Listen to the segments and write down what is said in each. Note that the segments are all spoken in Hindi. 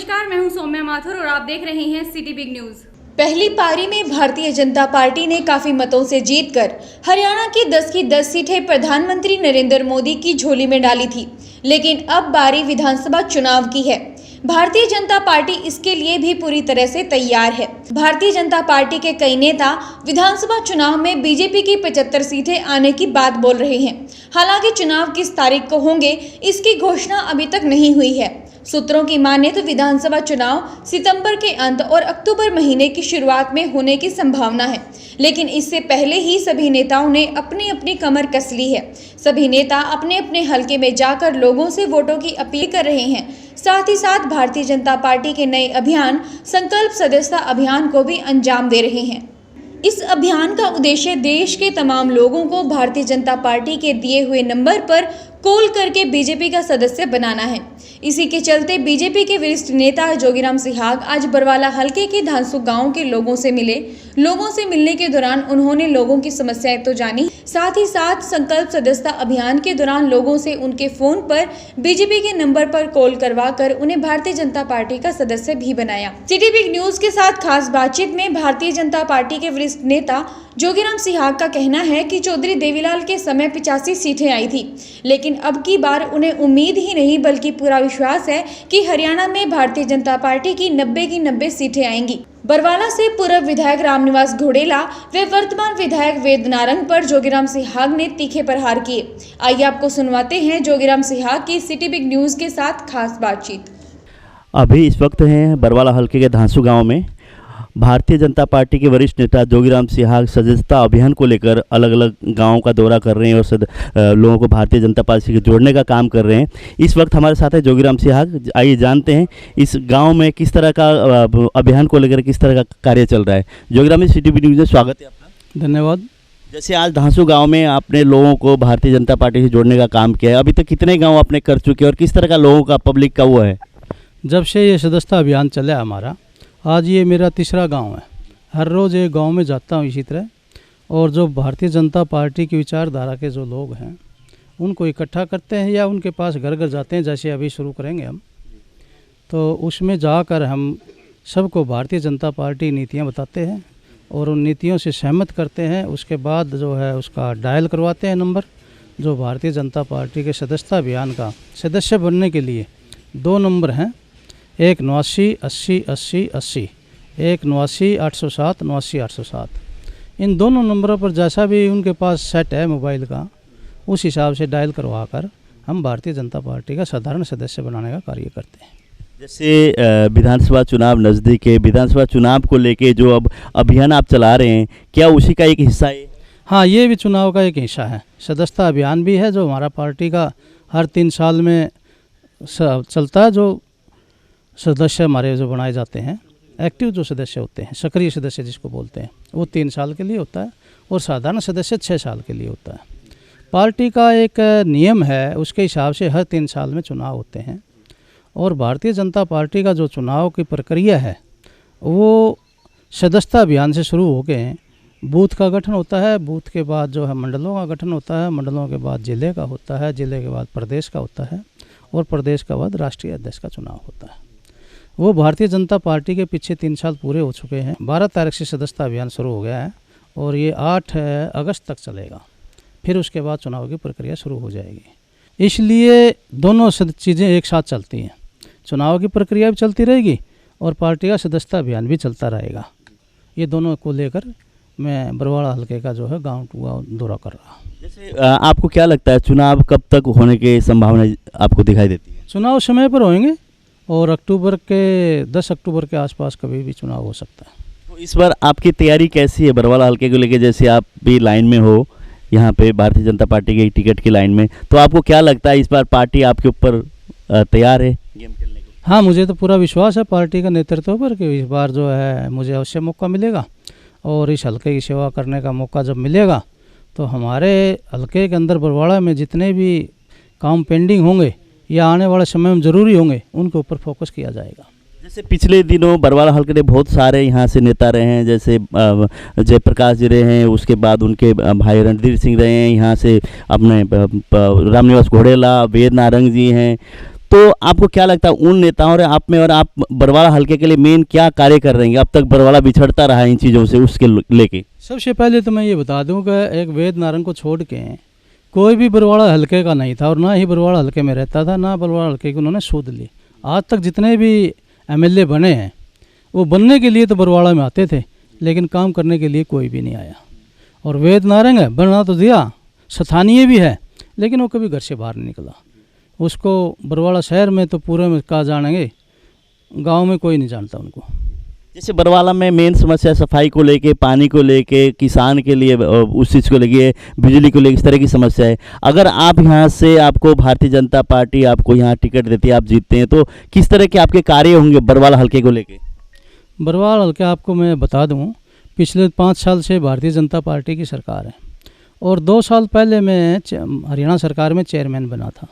नमस्कार, मैं हूं सौम्या माथुर और आप देख रहे हैं सिटी बिग न्यूज। पहली पारी में भारतीय जनता पार्टी ने काफी मतों से जीतकर हरियाणा की 10 की 10 सीटें प्रधानमंत्री नरेंद्र मोदी की झोली में डाली थी, लेकिन अब बारी विधानसभा चुनाव की है। भारतीय जनता पार्टी इसके लिए भी पूरी तरह से तैयार है। भारतीय जनता पार्टी के कई नेता विधानसभा चुनाव में बीजेपी की 75 सीटें आने की बात बोल रहे हैं। हालांकि चुनाव किस तारीख को होंगे, इसकी घोषणा अभी तक नहीं हुई है। सूत्रों की माने तो विधानसभा चुनाव सितंबर के अंत और अक्टूबर महीने की शुरुआत में होने की संभावना है, लेकिन इससे पहले ही सभी नेताओं ने अपनी अपनी कमर कस ली है। सभी नेता अपने अपने हलके में जाकर लोगों से वोटों की अपील कर रहे हैं। साथ ही साथ भारतीय जनता पार्टी के नए अभियान संकल्प सदस्यता अभियान को भी अंजाम दे रहे हैं। इस अभियान का उद्देश्य देश के तमाम लोगों को भारतीय जनता पार्टी के दिए हुए नंबर पर कॉल करके बीजेपी का सदस्य बनाना है। इसी के चलते बीजेपी के वरिष्ठ नेता जोगीराम सिहाग आज बरवाला हलके के धांसू गांव के लोगों से मिले। लोगों से मिलने के दौरान उन्होंने लोगों की समस्याएं तो जानी, साथ ही साथ संकल्प सदस्यता अभियान के दौरान लोगों से उनके फोन पर बीजेपी के नंबर पर कॉल करवाकर उन्हें भारतीय जनता पार्टी का सदस्य भी बनाया। सिटी बिग न्यूज के साथ खास बातचीत में भारतीय जनता पार्टी के वरिष्ठ नेता जोगीराम सिहाग का कहना है कि चौधरी देवीलाल के समय 85 सीटें आई थी, लेकिन अब की बार उन्हें उम्मीद ही नहीं बल्कि पूरा विश्वास है कि हरियाणा में भारतीय जनता पार्टी की 90 की 90 सीटें आएंगी। बरवाला से पूर्व विधायक रामनिवास घोडेला व वर्तमान विधायक वेद नारंग पर जोगीराम सिहाग ने तीखे प्रहार किए। आइए आपको सुनवाते हैं जोगीराम सिहाग की सिटी बिग न्यूज के साथ खास बातचीत। अभी इस वक्त हैं बरवाला हलके के धांसू गांव में। भारतीय जनता पार्टी के वरिष्ठ नेता जोगीराम सिहाग सदस्यता अभियान को लेकर अलग अलग गांवों का दौरा कर रहे हैं और लोगों को भारतीय जनता पार्टी से जोड़ने का काम कर रहे हैं। इस वक्त हमारे साथ है जोगीराम सिहाग। आइए जानते हैं इस गांव में किस तरह का अभियान को लेकर किस तरह का कार्य चल रहा है। जोगीराम जी, सिटी न्यूज़ में स्वागत है आपका। धन्यवाद। जैसे आज धांसू गाँव में आपने लोगों को भारतीय जनता पार्टी से जोड़ने का काम किया है, अभी तक कितने गाँव आपने कर चुके हैं और किस तरह का लोगों का पब्लिक का वो है? जब से ये सदस्यता अभियान चला हमारा, आज ये मेरा तीसरा गांव है। हर रोज़ एक गांव में जाता हूँ इसी तरह, और जो भारतीय जनता पार्टी की विचारधारा के जो लोग हैं उनको इकट्ठा करते हैं या उनके पास घर घर जाते हैं। जैसे अभी शुरू करेंगे हम, तो उसमें जाकर हम सबको भारतीय जनता पार्टी नीतियाँ बताते हैं और उन नीतियों से सहमत करते हैं। उसके बाद जो है उसका डायल करवाते हैं नंबर, जो भारतीय जनता पार्टी के सदस्यता अभियान का सदस्य बनने के लिए 2 नंबर हैं, 1 89 80 80 80, 1 89 807 89 807। इन दोनों नंबरों पर जैसा भी उनके पास सेट है मोबाइल का, उस हिसाब से डायल करवा कर हम भारतीय जनता पार्टी का साधारण सदस्य बनाने का कार्य करते हैं। जैसे विधानसभा चुनाव नज़दीक है, विधानसभा चुनाव को लेके जो अब अभियान आप चला रहे हैं, क्या उसी का एक हिस्सा है? हाँ, ये भी चुनाव का एक हिस्सा है। सदस्यता अभियान भी है जो हमारा पार्टी का हर 3 साल में चलता है। जो सदस्य हमारे जो बनाए जाते हैं, एक्टिव जो सदस्य होते हैं, सक्रिय सदस्य जिसको बोलते हैं, वो 3 साल के लिए होता है और साधारण सदस्य 6 साल के लिए होता है। पार्टी का एक नियम है, उसके हिसाब से हर 3 साल में चुनाव होते हैं। और भारतीय जनता पार्टी का जो चुनाव की प्रक्रिया है वो सदस्यता अभियान से शुरू हो गए। बूथ का गठन होता है, बूथ के बाद जो है मंडलों का गठन होता है, मंडलों के बाद जिले का होता है, जिले के बाद प्रदेश का होता है और प्रदेश के बाद राष्ट्रीय अध्यक्ष का चुनाव होता है। वो भारतीय जनता पार्टी के पीछे 3 साल पूरे हो चुके हैं। 12 तारीख से सदस्यता अभियान शुरू हो गया है और ये 8 अगस्त तक चलेगा। फिर उसके बाद चुनाव की प्रक्रिया शुरू हो जाएगी। इसलिए दोनों चीज़ें एक साथ चलती हैं। चुनाव की प्रक्रिया भी चलती रहेगी और पार्टी का सदस्यता अभियान भी चलता रहेगा। ये दोनों को लेकर मैं बरवाला हलके का जो है गाँव टू गाँव दौरा कर रहा हूँ। जैसे आपको क्या लगता है चुनाव कब तक होने की संभावना आपको दिखाई देती है? चुनाव समय पर होंगे और 10 अक्टूबर के आसपास कभी भी चुनाव हो सकता है। तो इस बार आपकी तैयारी कैसी है बरवाला हलके को लेके? जैसे आप भी लाइन में हो यहाँ पे भारतीय जनता पार्टी के टिकट की लाइन में, तो आपको क्या लगता है इस बार पार्टी आपके ऊपर तैयार है गेम खेलने को? हाँ, मुझे तो पूरा विश्वास है पार्टी का नेतृत्व पर कि इस बार जो है मुझे अवश्य मौका मिलेगा और इस हलके की सेवा करने का मौका जब मिलेगा तो हमारे हलके के अंदर बरवाड़ा में जितने भी काम पेंडिंग होंगे या आने वाले समय में ज़रूरी होंगे उनके ऊपर फोकस किया जाएगा। जैसे पिछले दिनों बरवाला हलके ने बहुत सारे यहाँ से नेता रहे हैं, जैसे जयप्रकाश जी रहे हैं, उसके बाद उनके भाई रणधीर सिंह रहे हैं, यहाँ से अपने रामनिवास घोडेला, वेद नारंग जी हैं। तो आपको क्या लगता है उन नेताओं और आप में, और आप बरवाला हल्के के लिए मेन क्या कार्य कर रहे हैं? अब तक बरवाला बिछड़ता रहा है इन चीज़ों से, उसके लेके। सबसे पहले तो मैं ये बता दूं कि एक वेद नारायण को छोड़ के कोई भी बरवाड़ा हल्के का नहीं था, और ना ही बरवाड़ा हल्के में रहता था, ना बरवाड़ा हल्के की उन्होंने सूद ली। आज तक जितने भी एमएलए बने हैं वो बनने के लिए तो बरवाड़ा में आते थे, लेकिन काम करने के लिए कोई भी नहीं आया। और वेद नारायण है, बना तो दिया, स्थानीय भी है, लेकिन वो कभी घर से बाहर नहीं निकला। उसको बरवाड़ा शहर में तो पूरे में कहा जानेंगे, गांव में कोई नहीं जानता उनको। जैसे बरवाला में मेन समस्या सफाई को लेके, पानी को लेके, किसान के लिए उस चीज़ को लेके, बिजली को लेके, इस तरह की समस्या है। अगर आप यहाँ से, आपको भारतीय जनता पार्टी आपको यहाँ टिकट देती है, आप जीतते हैं, तो किस तरह के आपके कार्य होंगे बरवाला हल्के को लेके? बरवाला हल्के आपको मैं बता दूँ, पिछले 5 साल से भारतीय जनता पार्टी की सरकार है, और 2 साल पहले मैं हरियाणा सरकार में चेयरमैन बना था।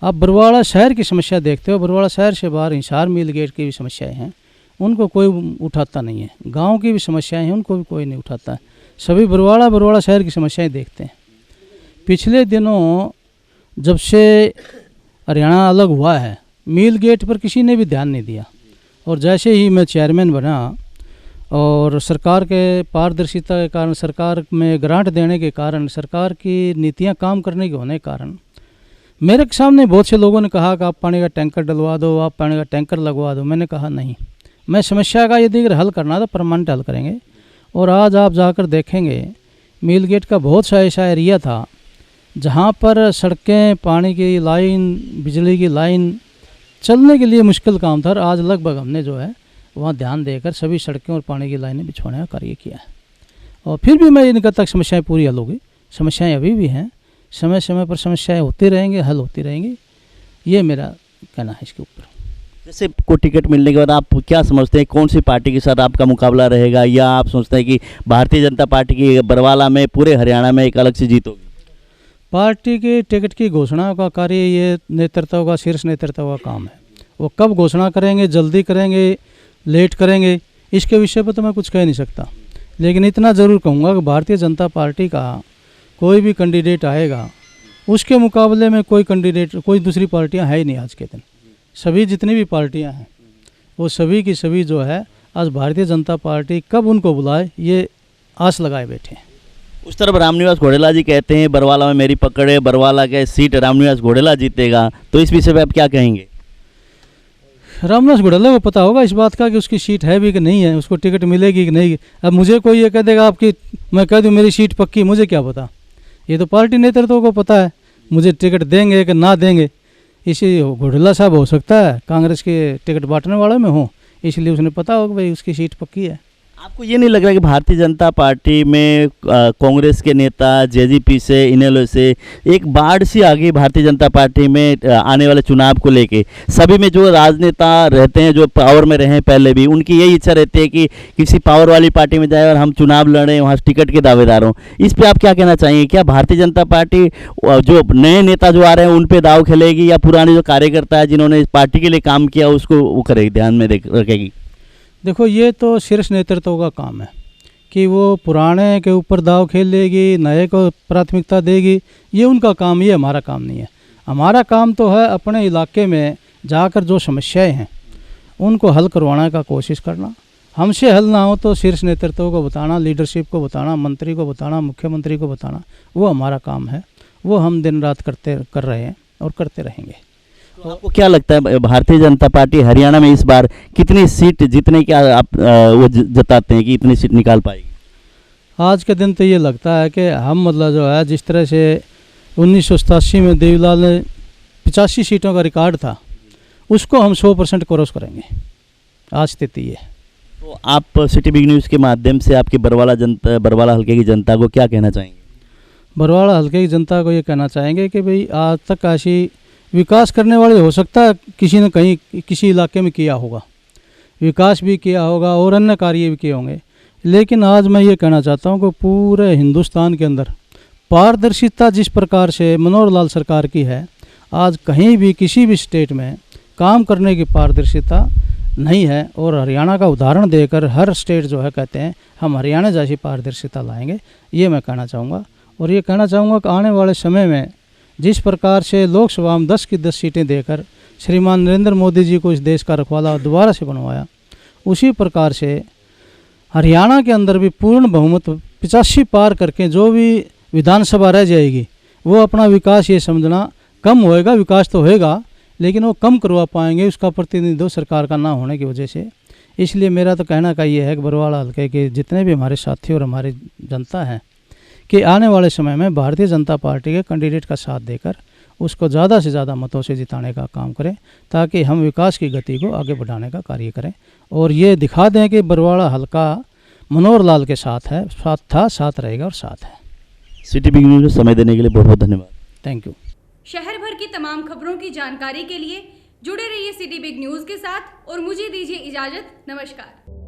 आप बरवाड़ा शहर की समस्या देखते हो, बरवाड़ा शहर से बाहर हिसार मिल गेट की भी समस्याएं हैं, उनको कोई उठाता नहीं है। गांव की भी समस्याएं हैं, उनको भी कोई नहीं उठाता है। सभी बरवाड़ा शहर की समस्याएं देखते हैं। पिछले दिनों जब से हरियाणा अलग हुआ है, मिल गेट पर किसी ने भी ध्यान नहीं दिया, और जैसे ही मैं चेयरमैन बना और सरकार के पारदर्शिता के कारण, सरकार में ग्रांट देने के कारण, सरकार की नीतियाँ काम करने के होने के कारण, मेरे सामने बहुत से लोगों ने कहा कि आप पानी का टैंकर डलवा दो, आप पानी का टैंकर लगवा दो। मैंने कहा नहीं, मैं समस्या का यदि अगर हल करना तो परमानेंट हल करेंगे। और आज आप जाकर देखेंगे, मिल गेट का बहुत सा ऐसा एरिया था जहाँ पर सड़कें, पानी की लाइन, बिजली की लाइन चलने के लिए मुश्किल काम था, और आज लगभग हमने जो है वहाँ ध्यान देकर सभी सड़कें और पानी की लाइनें बिछवाने का कार्य किया है। और फिर भी मैं ये नहीं कहता समस्याएँ पूरी हल होगी, समस्याएँ अभी भी हैं, समय समय पर समस्याएं होती रहेंगी, हल होती रहेंगी, ये मेरा कहना है इसके ऊपर। जैसे को टिकट मिलने के बाद आप क्या समझते हैं, कौन सी पार्टी के साथ आपका मुकाबला रहेगा, या आप सोचते हैं कि भारतीय जनता पार्टी की बरवाला में, पूरे हरियाणा में एक अलग सी जीत होगी? पार्टी की टिकट की घोषणा का कार्य ये नेतृत्व का, शीर्ष नेतृत्व का काम है। वो कब घोषणा करेंगे, जल्दी करेंगे, लेट करेंगे, इसके विषय पर तो मैं कुछ कह नहीं सकता, लेकिन इतना ज़रूर कहूँगा कि भारतीय जनता पार्टी का कोई भी कैंडिडेट आएगा, उसके मुकाबले में कोई कैंडिडेट, कोई दूसरी पार्टियां है ही नहीं आज के दिन। सभी जितनी भी पार्टियां हैं वो सभी की सभी जो है आज भारतीय जनता पार्टी कब उनको बुलाए ये आस लगाए बैठे हैं। उस तरफ रामनिवास घोड़ेला जी कहते हैं बरवाला में मेरी पकड़ है, बरवाला के सीट रामनिवास घोड़ेला जीतेगा, तो इस विषय पर आप क्या कहेंगे? रामनिवास घोड़ेला को पता होगा इस बात का कि उसकी सीट है भी कि नहीं है, उसको टिकट मिलेगी कि नहीं। अब मुझे कोई ये कह देगा आपकी, मैं कह दूँ मेरी सीट पक्की, मुझे क्या पता? ये तो पार्टी नेतृत्व को पता है मुझे टिकट देंगे कि ना देंगे। इसी घोड़ेला साहब हो सकता है कांग्रेस के टिकट बांटने वाले में हो, इसलिए उसने पता होगा भाई उसकी सीट पक्की है। आपको ये नहीं लग रहा कि भारतीय जनता पार्टी में कांग्रेस के नेता जेजेपी से, इनेलो से एक बाढ़ सी आ गई भारतीय जनता पार्टी में आने वाले चुनाव को लेके? सभी में जो राजनेता रहते हैं, जो पावर में रहे पहले भी, उनकी यही इच्छा रहती है कि किसी पावर वाली पार्टी में जाए और हम चुनाव लड़ें, वहाँ टिकट के दावेदार हों। इस पर आप क्या कहना चाहेंगे? क्या भारतीय जनता पार्टी जो नए नेता जो आ रहे हैं उन पर दाव खेलेगी, या पुराने जो कार्यकर्ता है जिन्होंने इस पार्टी के लिए काम किया उसको वो करेगी, ध्यान में रखेगी? देखो, ये तो शीर्ष नेतृत्व का काम है कि वो पुराने के ऊपर दाव खेल लेगी, नए को प्राथमिकता देगी, ये उनका काम, ये हमारा काम नहीं है। हमारा काम तो है अपने इलाके में जाकर जो समस्याएं हैं उनको हल करवाने का कोशिश करना। हमसे हल ना हो तो शीर्ष नेतृत्व को बताना, लीडरशिप को बताना, मंत्री को बताना, मुख्यमंत्री को बताना, वो हमारा काम है। वो हम दिन रात कर रहे हैं और करते रहेंगे। तो आपको क्या लगता है भारतीय जनता पार्टी हरियाणा में इस बार कितनी सीट जीतने की आप वो जताते हैं कि इतनी सीट निकाल पाएगी? आज के दिन तो ये लगता है कि हम मतलब जो है जिस तरह से 1987 में देवीलाल ने 85 सीटों का रिकॉर्ड था, उसको हम 100% क्रॉस करेंगे। आज स्थिति है। तो आप सिटी बिग न्यूज़ के माध्यम से आपकी बरवाला हल्के की जनता को क्या कहना चाहेंगे? बरवाला हल्के की जनता को ये कहना चाहेंगे कि भाई आज तक ऐसी विकास करने वाले हो सकता है किसी ने कहीं किसी इलाके में किया होगा, विकास भी किया होगा और अन्य कार्य भी किए होंगे, लेकिन आज मैं ये कहना चाहता हूँ कि पूरे हिंदुस्तान के अंदर पारदर्शिता जिस प्रकार से मनोहर लाल सरकार की है, आज कहीं भी किसी भी स्टेट में काम करने की पारदर्शिता नहीं है। और हरियाणा का उदाहरण देकर हर स्टेट जो है कहते हैं हम हरियाणा जैसी पारदर्शिता लाएंगे, ये मैं कहना चाहूँगा। और ये कहना चाहूँगा कि आने वाले समय में जिस प्रकार से लोकसभा में 10 की 10 सीटें देकर श्रीमान नरेंद्र मोदी जी को इस देश का रखवाला दोबारा से बनवाया, उसी प्रकार से हरियाणा के अंदर भी पूर्ण बहुमत 85 पार करके जो भी विधानसभा रह जाएगी वो अपना विकास ये समझना कम होएगा, विकास तो होएगा लेकिन वो कम करवा पाएंगे उसका प्रतिनिधित्व सरकार का ना होने की वजह से। इसलिए मेरा तो कहना का ये है कि बरवाला हल्के के जितने भी हमारे साथी और हमारी जनता है कि आने वाले समय में भारतीय जनता पार्टी के कैंडिडेट का साथ देकर उसको ज़्यादा से ज़्यादा मतों से जिताने का काम करें ताकि हम विकास की गति को आगे बढ़ाने का कार्य करें और ये दिखा दें कि बरवाला हल्का मनोहर लाल के साथ है, साथ था, साथ रहेगा और साथ है। सिटी बिग न्यूज़ में समय देने के लिए बहुत बहुत धन्यवाद। Thank you. शहर भर की तमाम खबरों की जानकारी के लिए जुड़े रहिए सिटी बिग न्यूज़ के साथ और मुझे दीजिए इजाज़त। नमस्कार।